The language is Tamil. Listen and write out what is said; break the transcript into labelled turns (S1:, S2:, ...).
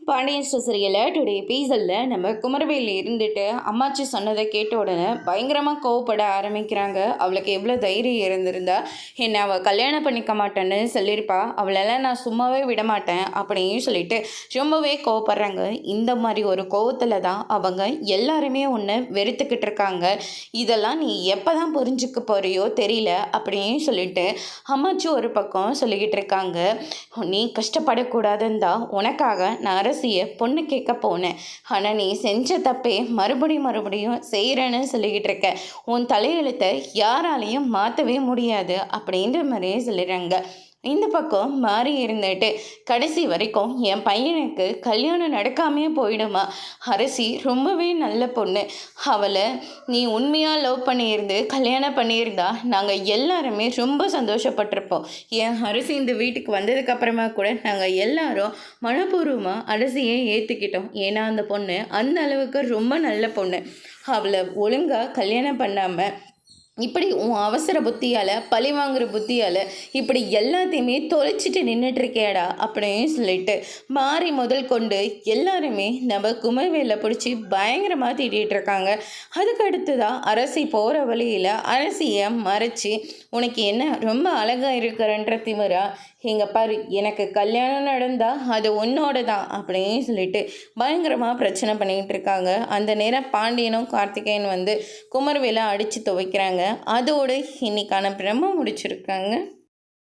S1: பாண்டியன் ஸ்டோர் சீரியலில் டுடே எபிசோடில் நம்ம குமரவேல் இருந்துட்டு அம்மாச்சி சொன்னதை கேட்ட உடனே பயங்கரமாக கோவப்பட ஆரம்பிக்கிறாங்க. அவளுக்கு எவ்வளோ தைரியம் இருந்திருந்தா என்னை அவள் கல்யாணம் பண்ணிக்க மாட்டேன்னு சொல்லியிருப்பா, அவளெல்லாம் நான் சும்மாவே விட மாட்டேன் அப்படின்னு சொல்லிட்டு ரொம்பவே கோவப்படுறாங்க. இந்த மாதிரி ஒரு கோவத்தில் தான் அவங்க எல்லாருமே ஒன்று வெறுத்துக்கிட்டு இருக்காங்க. இதெல்லாம் நீ எப்போ தான் புரிஞ்சுக்க போறியோ தெரியல அப்படின்னு சொல்லிட்டு அம்மாச்சி ஒரு பக்கம் சொல்லிக்கிட்டு இருக்காங்க. நீ கஷ்டப்படக்கூடாதுன்னு தான் உனக்காக நான் அரசியை பொண்ணு கேட்க போனேன். ஆனால் நீ செஞ்ச தப்பே மறுபடியும் செய்கிறேன்னு சொல்லிக்கிட்டு இருக்க. உன் தலையெழுத்தை யாராலையும் மாற்றவே முடியாது அப்படின்ற மாதிரியே சொல்லிடுறாங்க. இந்த பக்கம் மாறி இருந்துட்டு கடைசி வரைக்கும் என் பையனுக்கு கல்யாணம் நடக்காமையே போயிடுமா? அரசி ரொம்பவே நல்ல பொண்ணு. அவளை நீ உண்மையாக லவ் பண்ணியிருந்து கல்யாணம் பண்ணியிருந்தா நாங்கள் எல்லாருமே ரொம்ப சந்தோஷப்பட்டிருப்போம். என் அரசி இந்த வீட்டுக்கு வந்ததுக்கப்புறமா கூட நாங்கள் எல்லாரும் மனப்பூர்வமாக அரசியை ஏற்றுக்கிட்டோம். ஏன்னா அந்த பொண்ணு அந்த அளவுக்கு ரொம்ப நல்ல பொண்ணு. அவளை ஒழுங்காக கல்யாணம் பண்ணாமல் இப்படி உன் அவசர புத்தியால் பழி வாங்குற புத்தியால் இப்படி எல்லாத்தையுமே தொலைச்சிட்டு நின்றுட்டுருக்கேடா அப்படின்னு சொல்லிட்டு மாறி முதல் கொண்டு எல்லாருமே நம்ம குமரவேலை பிடிச்சி பயங்கரமாக திட்டிகிட்டு இருக்காங்க. அதுக்கு அடுத்து தான் அரசி போகிற வழியில் அரசியை மறைச்சி உனக்கு என்ன ரொம்ப அழகாக இருக்கிறன்ற திமிரா, இங்கே பாரு எனக்கு கல்யாணம் நடந்தால் அது உன்னோட தான் அப்படின்னு சொல்லிட்டு பயங்கரமாக பிரச்சனை பண்ணிக்கிட்டு இருக்காங்க. அந்த நேரம் பாண்டியனும் கார்த்திகேயன் வந்து குமரவேலை அடித்து துவைக்கிறாங்க. அதோடு இன்னைக்கான பிரம்ம முடிச்சிருக்காங்க.